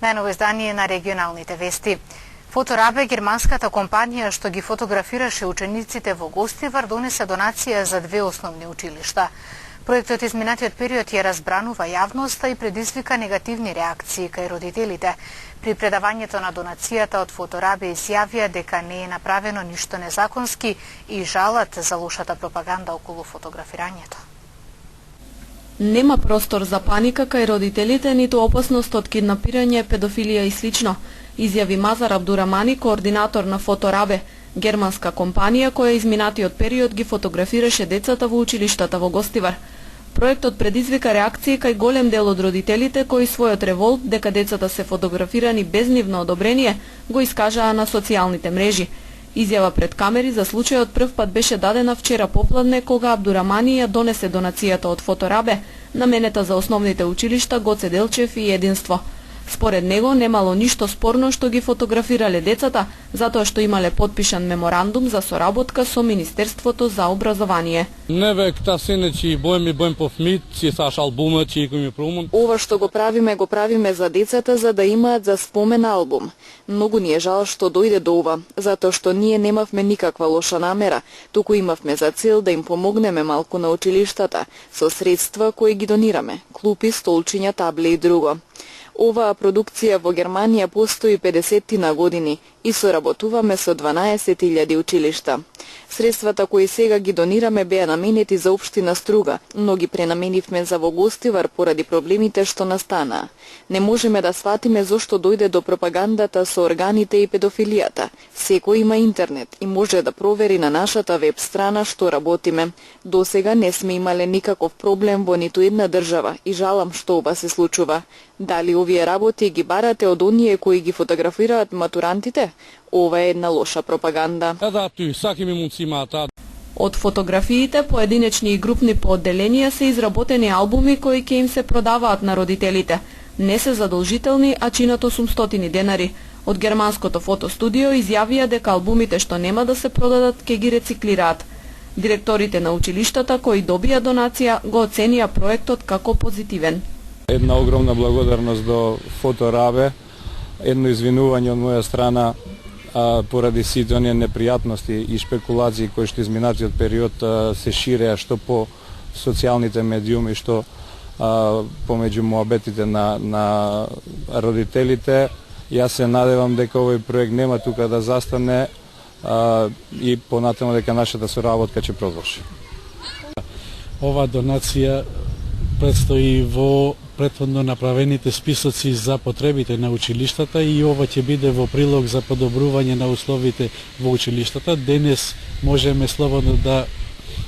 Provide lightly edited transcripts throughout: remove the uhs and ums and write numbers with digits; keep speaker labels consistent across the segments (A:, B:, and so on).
A: Најново издание на регионалните вести. Фоторабе, германската компанија што ги фотографираше учениците во Гостивар, донесе донација за 2 основни училишта. Проектот изминатиот период ја разбранува јавноста и предизвика негативни реакции кај родителите. При предавањето на донацијата од Фоторабе изјавија дека не е направено ништо незаконски и жалат за лошата пропаганда околу фотографирањето.
B: Нема простор за паника кај родителите, ниту опасност од киднапирање, педофилија и слично, изјави Мазар Абдурамани, координатор на Фоторабе, германска компанија која изминатиот период ги фотографираше децата во училиштата во Гостивар. Проектот предизвика реакции кај голем дел од родителите кои својот револт дека децата се фотографирани без нивно одобрение го искажаа на социјалните мрежи. Изјава пред камери за случајот прв пат беше дадена вчера попладне кога Абдурамани ја донесе донацијата од Фоторабе, наменета за основните училишта Гоце Делчев и Единство. Според него немало ништо спорно што ги фотографирале децата, затоа што имале подпишан меморандум за соработка со Министерството за образование.
C: Ова што го правиме за децата за да имаат за спомен албум. Многу ни е жал што дојде до ова, затоа што ние немавме никаква лоша намера, туку имавме за цел да им помогнеме малку на училиштата со средства кои ги донираме, клупи, столчиња, табли и друго. Оваа продукција во Германија постои 50 години и соработуваме со 12.000 училишта. Средствата кои сега ги донираме беа наменети за општина Струга, но ги пренаменивме за во Гостивар поради проблемите што настанаа. Не можеме да сватиме зошто дојде до пропагандата со органите и педофилијата. Секој има интернет и може да провери на нашата веб страна што работиме. Досега не сме имале никаков проблем во ниту една држава и жалам што ова се случува. Дали овие работи ги барате од оние кои ги фотографираат матурантите? Ова е една лоша пропаганда.
B: Од фотографиите, поединечни и групни по одделенија се изработени албуми кои ќе им се продаваат на родителите. Не се задолжителни, а чинат 800 денари. Од германското фотостудио изјавија дека албумите што нема да се продадат ќе ги рециклираат. Директорите на училиштата кои добија донација го оценија проектот како позитивен.
D: Една огромна благодарност до Фоторабе, едно извинување од моја страна поради сите оние непријатности и шпекулации кои што изминатиот период се ширеа што по социјалните медиуми, што помеѓу муабетите на родителите. Јас се надевам дека овој проект нема тука да застане и понатаму дека нашата соработка ќе продолжи.
E: Ова донација предстои во претходно направените списоци за потребите на училиштата и ова ќе биде во прилог за подобрување на условите во училиштата. Денес можеме слободно да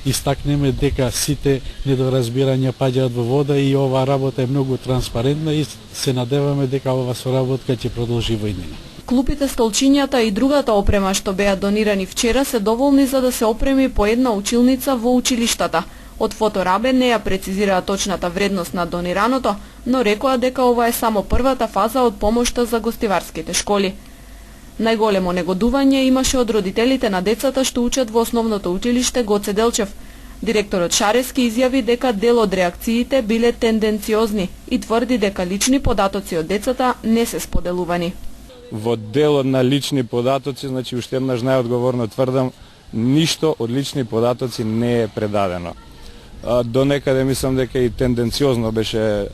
E: истакнеме дека сите недоразбирања паѓаат во вода и оваа работа е многу транспарентна и се надеваме дека ова соработка ќе продолжи во иднина.
B: Клупите, столчињата и другата опрема што беа донирани вчера се доволни за да се опреми по една училница во училиштата. Од Фоторабе не ја прецизираа точната вредност на донираното, но рекоа дека ова е само првата фаза од помошта за гостиварските школи. Најголемо негодување имаше од родителите на децата што учат во основното училиште Гоце Делчев. Директорот Шарески изјави дека дел од реакциите биле тенденциозни и тврди дека лични податоци од децата не се споделувани.
D: Во делот на лични податоци, значи уште еднаш најодговорно тврдам, ништо од лични податоци не е предадено. До некаде мислам дека и тенденциозно беше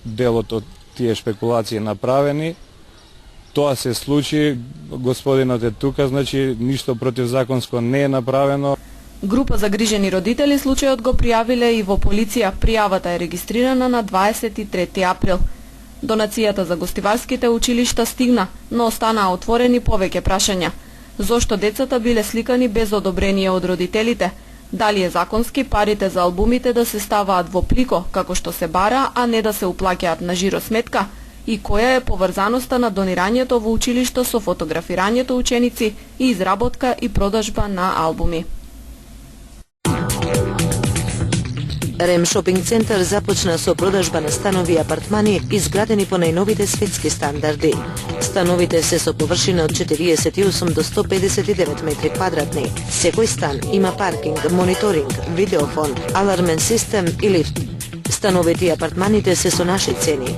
D: делот од тие шпекулации направени. Тоа се случи, господинот е тука, значи ништо противзаконско не е направено.
B: Група загрижени родители случајот го пријавиле и во полиција. Пријавата е регистрирана на 23 април. Донацијата за гостиварските училишта стигна, но останаа отворени повеќе прашања. Зошто децата биле сликани без одобрение од родителите? Дали е законски парите за албумите да се ставаат во плико, како што се бара, а не да се уплаќаат на жиросметка? И која е поврзаноста на донирањето во училишто со фотографирањето ученици и изработка и продажба на албуми?
F: Рем Шопинг центар започна со продажба на станови и апартмани изградени по најновите светски стандарди. Становите се со површина од 48 до 159 метри квадратни. Секој стан има паркинг, мониторинг, видеофон, алармен систем и лифт. Становите и апартманите се со наши цени.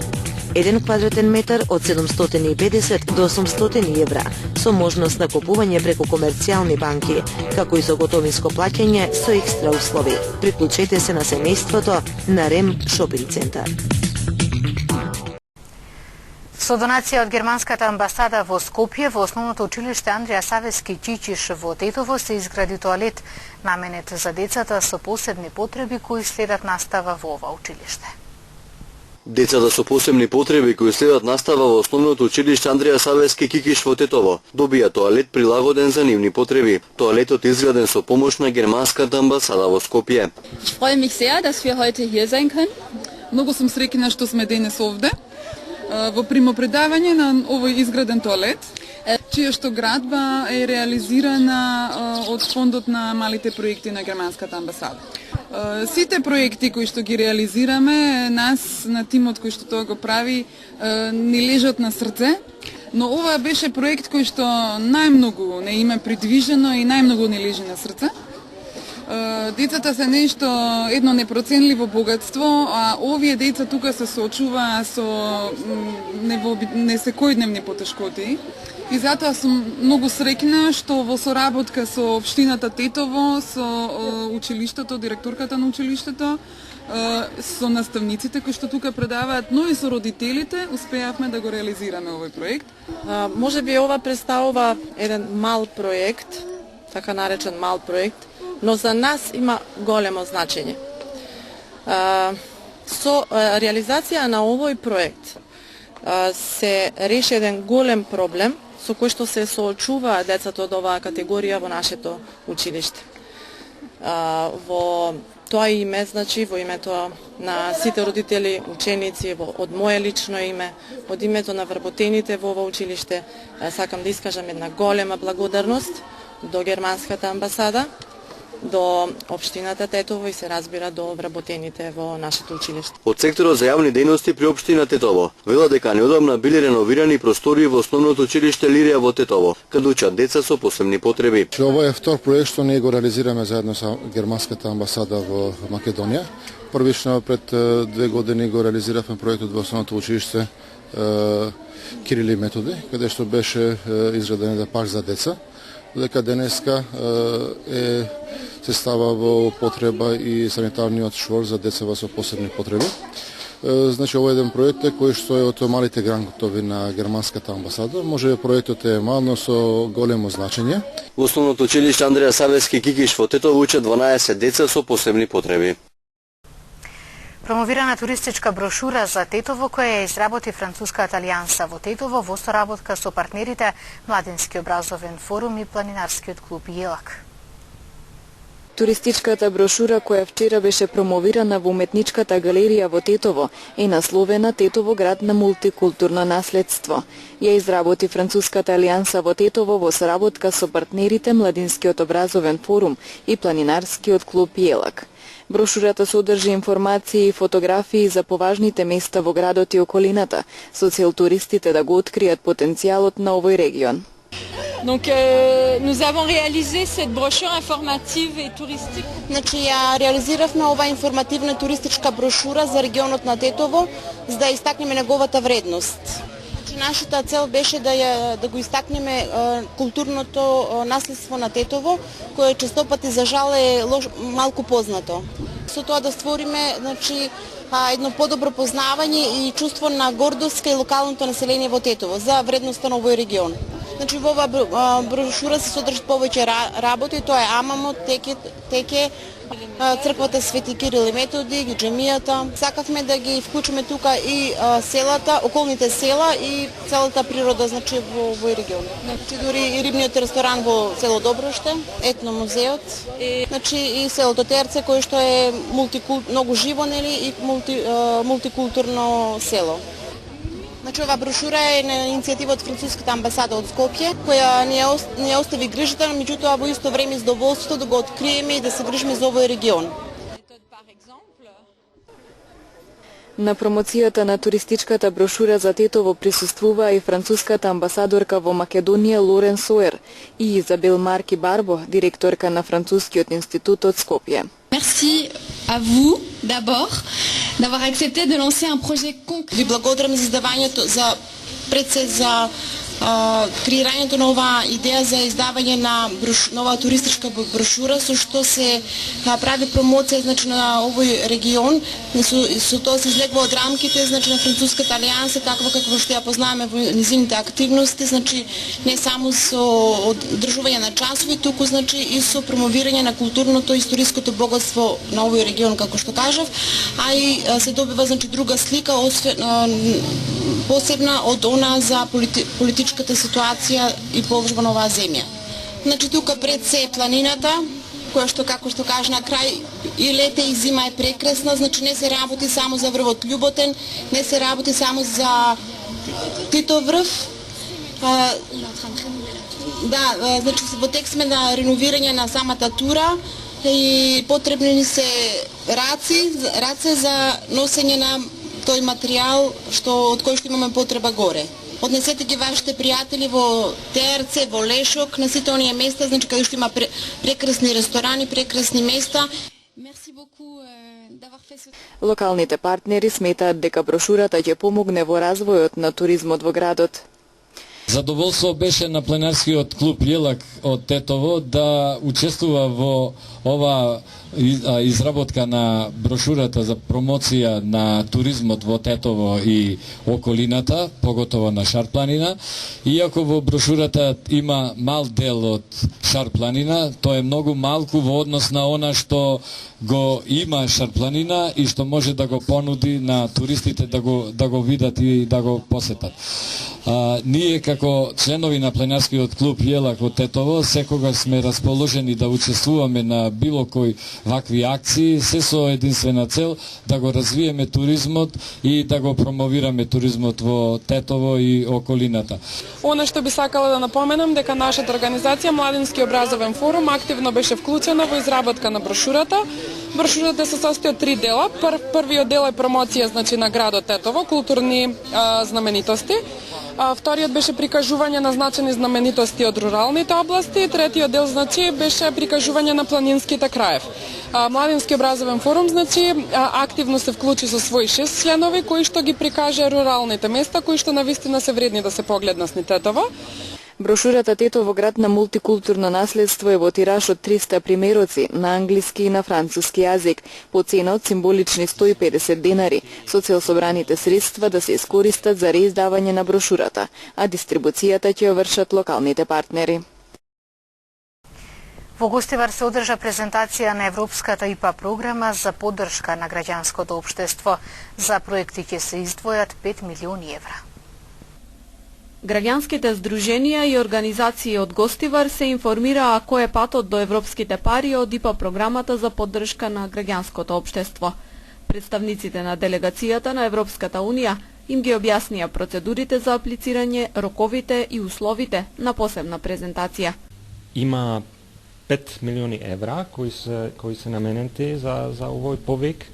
F: 1 квадратен метар од 750 до 800 евра, со можност на купување преку комерцијални банки, како и со готовинско плаќање со екстра услови. Приклучете се на семејството на Рем Шопинг центар.
A: Со донација од германската амбасада во Скопје, во основното училиште Андриа Савески Чичиш во Тетово се изгради тоалет наменет за децата со посебни потреби кои следат настава во ова училиште.
G: Децата со посебни потреби кои следат настава во основното училиште Андриа Савески Кикиш во Тетово добија тоалет прилагоден за нивни потреби. Тоалетот изграден со помош на германската амбасада во Скопје.
H: Ich freue mich sehr, dass wir heute hier sein können. Многу сум среќна што сме денес овде во примопредавање на овој изграден тоалет, чија што градба е реализирана од фондот на малите проекти на германската амбасада. Сите проекти кои што ги реализираме, нас на тимот кој што тоа го прави, ни лежат на срце, но ова беше проект кој што најмногу не име придвижено и најмногу не лежи на срце. Децата се нешто едно непроценливо богатство, а овие деца тука се соочуваат со несекојдневни потешкоти. И затоа сум многу среќна што во соработка со општината Тетово, со училиштето, директорката на училиштето, со наставниците кои што тука предаваат, но и со родителите, успеавме да го реализираме овој проект.
I: Можеби ова представува еден мал проект, така наречен мал проект, но за нас има големо значење. Со реализација на овој проект се реши еден голем проблем со кој што се соочуваат децата од оваа категорија во нашето училиште. Во тоа име, значи во името на сите родители, ученици, од мое лично име, од името на вработените во ова училиште, сакам да искажам една голема благодарност до германската амбасада, до општината Тетово и се разбира до вработените во нашето училиште.
G: Од секторот за јавни дејности при општина Тетово велат дека неодамна биле реновирани простории во основното училиште Лирија во Тетово, каде учат деца со посебни потреби.
J: Ова е втор проект што ние го реализираме заедно со германската амбасада во Македонија. Првично пред 2 години го реализиравме проектот во основното училиште Кирил и Методи, каде што беше изграден еден парк за деца. Дека денеска се става во потреба и санитарниот швор за децава со посебни потреби. Значи, ова е еден проект кој што е од малите грантови на германската амбасада. Може проектот е мал, но со големо значење.
G: Во основното училиште Андриа Савески Кикиш во Тетово учат 12 деца со посебни потреби.
A: Промовирана туристичка брошура за Тетово која ја изработи Француската алијанса во Тетово во соработка со партнерите Младински образовен форум и Планинарскиот клуб Јелак.
C: Туристичката брошура која вчера беше промовирана во Уметничката галерија во Тетово е насловена Тетово град на мултикултурно наследство. Ја изработи Француската алијанса во Тетово во соработка со партнерите Младинскиот образовен форум и Планинарскиот клуб Јелак. Брошурата содржи информации и фотографии за поважните места во градот и околината, со цел туристите да го откријат потенцијалот на овој регион.
K: Donc nous avons réalisé cette brochure informative et touristique.
L: Значи ја реализиравме ова информативна туристичка брошура за регионот на Тетово за да истакнеме неговата вредност. Значи нашата цел беше да го истакнеме културното наследство на Тетово, кое честопати за жал е малку познато. Со тоа да створиме значи едно подобро познавање и чувство на гордост кај локалното население во Тетово за вредноста на овој регион. Значи во оваа брошура се содржат повеќе работи, тоа е Амамот, Теке, црквата Свети Кирил и Методи, џемијата. Сакавме да ги вклучиме тука и селата, околните села и целата природа значи во овој регион. Значи дури и рибниот ресторан во село Доброште, етномузеот, значи и селото Терце кој што е многу живо нели и мултикултурно село. Значи ова брошура е на иницијатива од Француската амбасада од Скопје, која не остави грижата, меѓутоа во исто време задоволството да го откриеме и да се грижиме за овој регион.
C: На промоцијата на туристичката брошура за Тетово присуствува и француската амбасадорка во Македонија Лорен Соер и Изабел Марки Барбо, директорка на Францускиот институт од Скопје.
K: Merci
M: à vous d'abord d'avoir accepté de lancer un projet concret.
L: Ви благодарам за издавањето, за пред се за креирањето на оваа идеја за издавање на нова туристичка брошура со што се прави промоција значи на овој регион, со тоа се излегува од рамките значи на француската алијанса таква каква што ја познаваме во низините активности, значи не само со одржување на часови, туку значи и со промовирање на културното и историското богатство на овој регион како што кажав, а и се добива значи друга слика посебна од она за политичката ситуација и положба на оваа земја. Значи тука пред се планината, која што како што кажа на крај и лете и зима е прекрасна, значи не се работи само за врвот Љуботен, не се работи само за Тито врв. Да, значи во тек сме на реновирање на самата тура и потребни ни се раце за носење на тој материјал од кој што имаме потреба горе. Однесете ги вашите пријатели во ТРЦ, во Лешок, на сите оние места, значи каде што има прекрасни ресторани, прекрасни места.
C: Локалните партнери сметаат дека брошурата ќе помогне во развојот на туризмот во градот.
N: Задоволство беше на пленарскиот клуб Јелак од Тетово да учествува во ова изработка на брошурата за промоција на туризмот во Тетово и околината, поготово на Шар-планина. Иако во брошурата има мал дел од Шар-планина, тоа е многу малку во однос на она што го има Шар-планина и што може да го понуди на туристите да го видат и да го посетат. Ние како членови на пленарскиот клуб Јелак од Тетово секогаш сме расположени да учествуваме на било кој вакви акции, се со единствена цел да го развиеме туризмот и да го промовираме туризмот во Тетово и околината.
O: Она што би сакала да напоменам дека нашата организација Младински образовен форум активно беше вклучена во изработка на брошурата. Брошурата се состои од 3 дела. Првиот дел е промоција значи на градот Тетово, културни знаменитости. Вториот беше прикажување на значени знаменитости од руралните области, третиот дел значи беше прикажување на планинските краев. Младински образовен форум значи активно се вклучи со своји 6 членови кои што ги прикаже руралните места кои што навистина се вредни да се погледнат низ Тетово.
C: Брошурата Тетово град на мултикултурно наследство е во тираж од 300 примероци на англиски и на француски јазик по цена од символични 150 денари, со цел собраните средства да се искористат за реиздавање на брошурата, а дистрибуцијата ќе ја вршат локалните партнери.
A: Во Гостивар се одржа презентација на Европската ИПА програма за поддршка на граѓанското општество. За проекти ќе се издвојат 5 милиони евра.
B: Граѓанските здруженија и организации од Гостивар се информираа кој е патот до европските пари од ИПА програмата за поддршка на граѓанското општество. Представниците на делегацијата на Европската Унија им ги објаснија процедурите за аплицирање, роковите и условите на посебна презентација.
P: Има 5 милиони евра кои се наменети за овој повик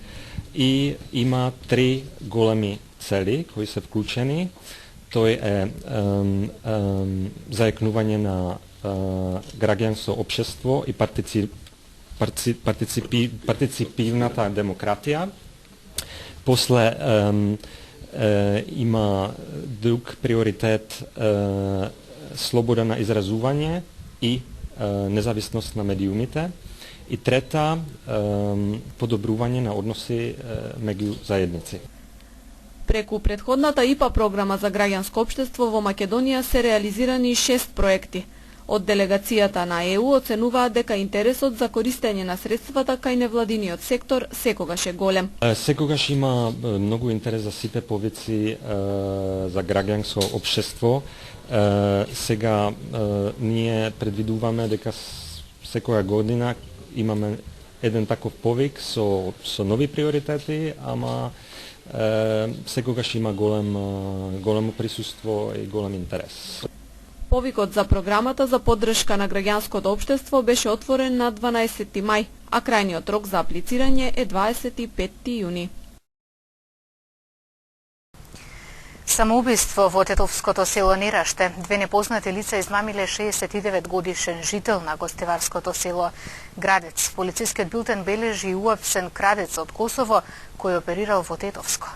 P: и има 3 големи цели кои се вклучени. Тој е заекнување на граѓанско општество и партиципивната демократија. После има друг приоритет слобода на изразување и независност на медиумите. И трета подобрување на односи меѓу заедници.
B: Преку претходната ИПА програма за граѓанско општество во Македонија се реализирани 6 проекти. Од делегацијата на ЕУ оценуваат дека интересот за користење на средствата кај невладиниот сектор секогаш е голем.
P: Секогаш има многу интерес за сите повици за граѓанско општество. Сега ние предвидуваме дека секоја година имаме еден таков повик со нови приоритети, ама секогаш има големо присуство и голем интерес.
B: Повикот за програмата за поддршка на граѓанското општество беше отворен на 12 мај, а крајниот рок за аплицирање е 25 јуни.
A: Самоубиство во тетовското село Нераште. Две непознати лица измамиле 69 годишен жител на гостиварското село Градец. Полицискиот билтен бележи уапсен крадец од Косово кој оперирал во Тетовско.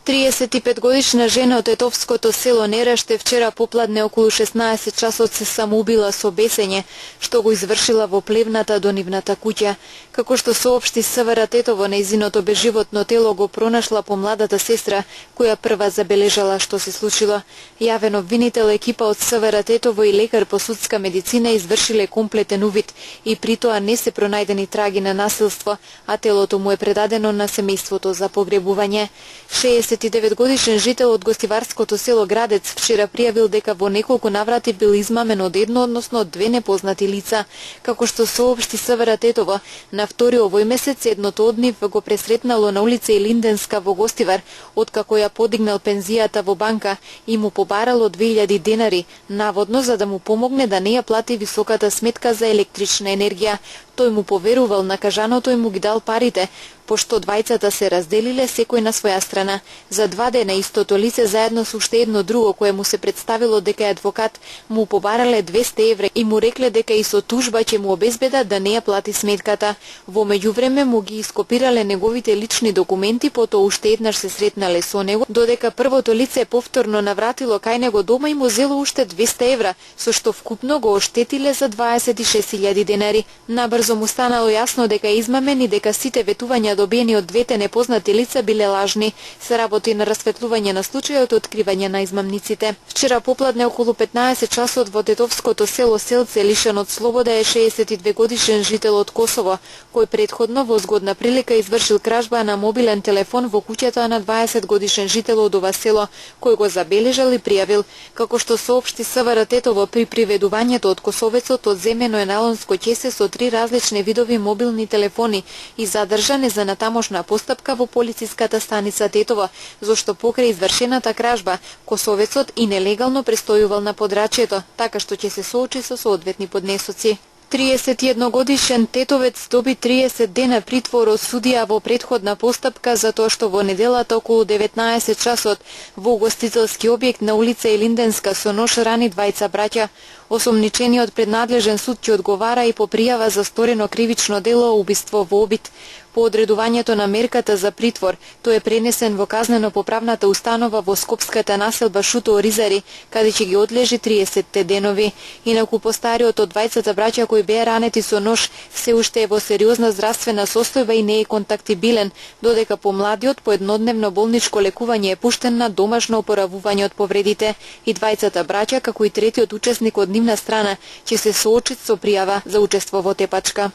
C: 35 годишна жена од тетовското село Нераште вчера попладне околу 16 часот се самоубила со бесење, што го извршила во плевната до нивната куќа. Како што соопшти СВР Тетово, нејзиното безживотно тело го пронашла помладата сестра, која прва забележала што се случило. Јавен обвинител, екипа од СВР Тетово и лекар по судска медицина извршиле комплетен увид и при тоа не се пронајдени траги на насилство, а телото му е предадено на семејството за погребување. 69 годишен жител од гостиварското село Градец вчера пријавил дека во неколку наврати бил измамен од едно, односно од две непознати лица. Како што соопшти СВР Тетово, на втори овој месец едното од нив го пресретнало на улица Илинденска во Гостивар, откако ја подигнал пензијата во банка и му побарало 2000 денари, наводно за да му помогне да не ја плати високата сметка за електрична енергија. Тој му поверувал на кажаното и му ги дал парите, пошто двајцата се разделиле секој на своја страна. За 2 дена истото лице заедно со уште едно друго кое му се представило дека е адвокат, му побарале 200 евра и му рекле дека и со тужба ќе му обезбедат да не ја плати сметката. Во меѓувреме му ги ископирале неговите лични документи, потоа уште еднаш се сретнале со него, додека првото лице повторно навратило кај него дома и му зело уште 200 евра, со што вкупно го оштетиле за 26.000 денари. Набрзо му станало јасно дека е измамен и дека сите ветувања добиени од двете непознати лица биле лажни. Се работи на расветлување на случајот, откривање на измамниците. Вчера попладне околу 15 часот во тетовското село Селце лишен од слобода е 62 годишен жител од Косово, кој претходно во згодна прилика извршил кражба на мобилен телефон во куќата на 20 годишен жител од ова село, кој го забележал и пријавил. Како што соопшти СВР Тетово, при приведувањето од Косовецот одземено е налонско ќесе со 3 различни видови мобилни телефони и задржан е за натамошна постапка во полициската станица Тетово, зашто покрај извршената кражба, Косовецот и нелегално престојувал на подрачјето, така што ќе се соочи со соодветни поднесоци. 31 годишен тетовец доби 30 дена притвор од судија во претходна постапка за тоа што во неделата околу 19 часот во гостителски објект на улица Илинденска со нош рани двајца браќа. Осомничениот пред надлежен суд ќе одговара и по пријава за сторено кривично дело убиство во обид. По одредувањето на мерката за притвор, тој е пренесен во казнено-поправната установа во скопската населба Шуто Оризари, каде ќе ги одлежи 30 денови. Инаку постариот од двајцата браќа кои беа ранети со нош се уште е во сериозна здравствена состојба и не е контактибилен, додека помладиот по еднодневно болничко лекување е пуштен на домашно опоравување од повредите. И двајцата браќа, како и третиот учесник од нивна страна, ќе се соочат со пријава за учество во тепачка.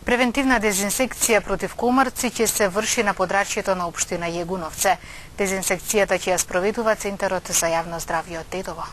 A: Превентивна дезинсекција против комарци ќе се врши на подрачјето на општина Јегуновце. Дезинсекцијата ќе ја спроведува Центарот за јавно здравје од Тетово.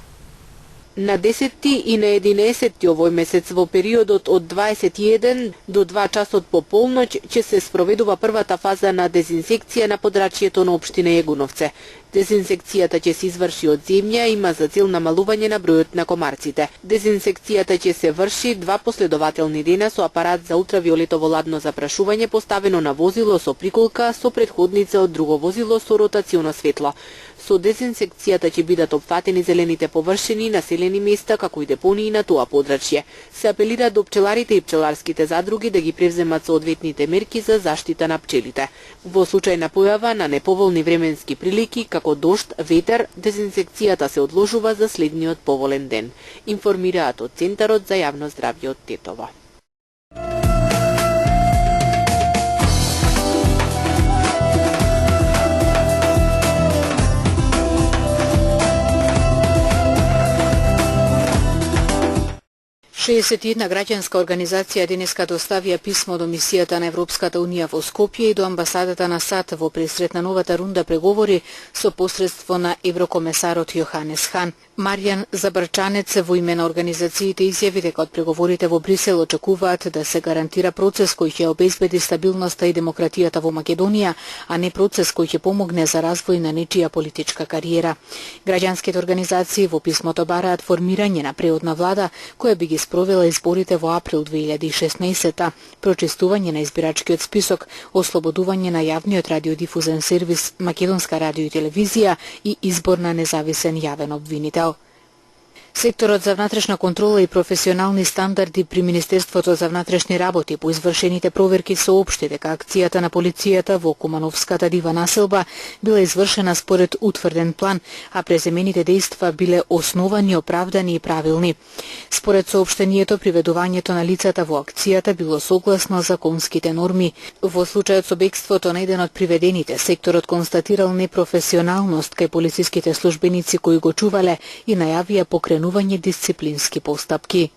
Q: На 10 и на 11 овој месец во периодот од 21 до 2 часот по полноќ ќе се спроведува првата фаза на дезинсекција на подрачјето на општина Јегуновце. Дезинсекцијата ќе се изврши од земја и има за цел намалување на бројот на комарците. Дезинсекцијата ќе се врши 2 последователни дена со апарат за ултравиолетово ладно запрашување поставено на возило со приколка со претходница од друго возило со ротационо светло. Со дезинсекцијата ќе бидат опфатени зелените површини, населени места, како и депонии на тоа подрачје. Се апелира до пчеларите и пчеларските задруги да ги превземат соодветните мерки за заштита на пчелите. Во случај на појава на неповолни временски прилики, како дожд, ветер, дезинсекцијата се одложува за следниот поволен ден. Информираат од Центарот за јавно здравје од Тетово.
A: Шестдесетина граѓанска организација денеска доставија писмо до мисијата на Европската Унија во Скопје и до амбасадата на САД во пресрет на новата рунда преговори со посредство на еврокомесарот Јоханес Хан. Маријан Забрчанец во име на организациите изјави дека од преговорите во Брисел очекуваат да се гарантира процес кој ќе обезбеди стабилноста и демократијата во Македонија, а не процес кој ќе помогне за развој на нечија политичка кариера. Граѓанските организации во писмото бараат формирање на преодна влада која би ги
R: спровела изборите во април 2016, прочистување на избирачкиот список, ослободување на јавниот радиодифузен сервис Македонска радио и телевизија и избор на независен јавен обвинител. Секторот за внатрешна контрола и професионални стандарди при Министерството за внатрешни работи по извршените проверки соопшти дека акцијата на полицијата во Кумановската дива населба била извршена според утврден план, а преземените дејства биле основани, оправдани и правилни. Според соопштението, приведувањето на лицата во акцијата било согласно законските норми. Во случајот со бегството на еден од приведените, секторот констатирал непрофесионалност кај полициските службеници кои го чувале и најавија покренување дисциплински постапки.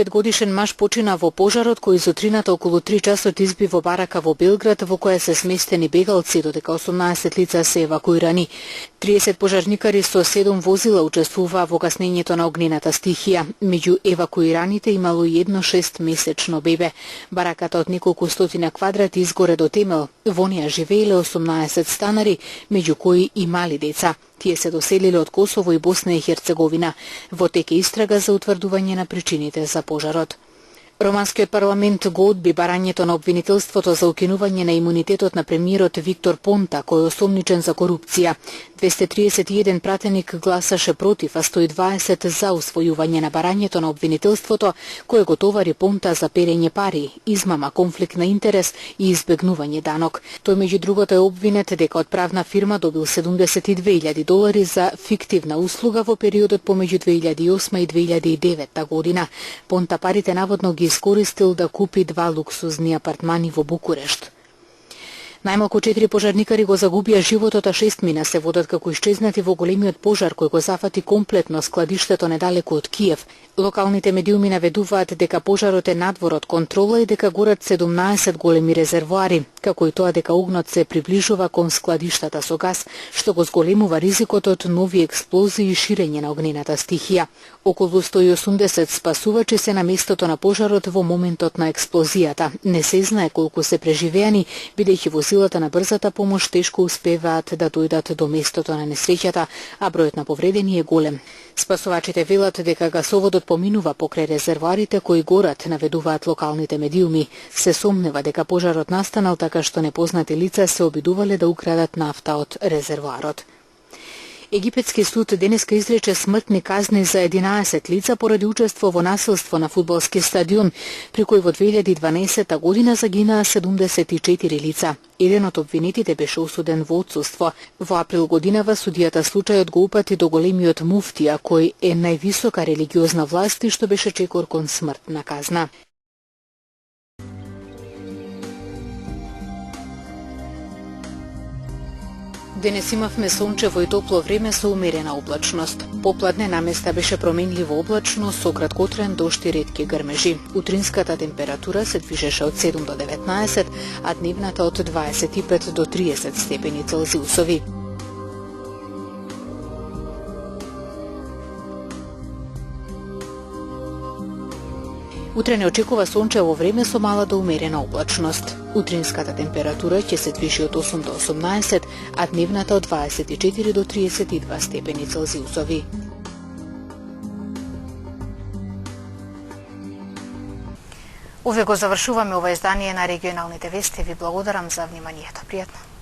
R: Годишен маж почина во пожарот кој зутрината околу 3 часот изби во барака во Белград во која се сместени бегалци, додека 18 лица се евакуирани. 30 пожарникари со 7 возила учествуваа во гаснењето на огнената стихија. Меѓу евакуираните имало и едно 6-месечно бебе. Бараката од неколку стотина квадрати изгоре до темел. Во неа живееле 18 станари, меѓу кои и мали деца. Тие се доселиле од Косово и Босна и Херцеговина. Во тек е истрага за утврдување на причините за пожарот. Романскиот парламент го одби барањето на обвинителството за укинување на имунитетот на премиерот Виктор Понта, кој е осомничен за корупција. 231 пратеник гласаше против, а 120 за усвојување на барањето на обвинителството, кое го товари Понта за перење пари, измама, конфликт на интерес и избегнување данок. Тој меѓу другото е обвинет дека од правна фирма добил $72,000 за фиктивна услуга во периодот помеѓу 2008 и 2009 година. Понта парите наводно ги искористил да купи 2 луксузни апартмани во Букурешт. Најмалку 4 пожарникари го загубија животот, а 6 мина се водат како исчезнати во големиот пожар кој го зафати комплетно складиштето недалеку од Киев. Локалните медиуми наведуваат дека пожарот е надвор од контрола и дека горат 17 големи резервоари, како и тоа дека огнот се приближува кон складиштата со газ, што го зголемува ризикот од нови експлозии и ширење на огнената стихија. Околу 180 спасувачи се на местото на пожарот во моментот на експлозијата. Не се знае колку се преживеани, бидејќи возилата на брзата помош тешко успеваат да дојдат до местото на несреќата, а бројот на повредени е голем. Спасувачите велат дека гасоводот поминува покрај резервоарите кои горат, наведуваат локалните медиуми. Се сомнева дека пожарот настанал така што непознати лица се обидувале да украдат нафта од резервоарот. Египетски суд денеска изрече смртни казни за 11 лица поради учество во насилство на фудбалски стадион, при кој во 2012 година загинаа 74 лица. Еден од обвинетите беше осуден во отсуство. Во април годинава судијата случајот го упати до големиот муфтија, кој е највисока религиозна власт и што беше чекор кон смртна казна. Денес имавме сончево и топло време со умерена облачност. Попладне наместа беше променливо облачно со краткотраен дожд и ретки грмежи. Утринската температура се движеше од 7 до 19, а дневната од 25 до 30 степени Целзиусови. Утре не очекува сончево време со мала до умерена облачност. Утринската температура ќе се движи од 8 до 18, а дневната од 24 до 32 степени Целзиусови.
A: Овде го завршуваме ова издание на регионалните вести. Ви благодарам за вниманието. Пријатно.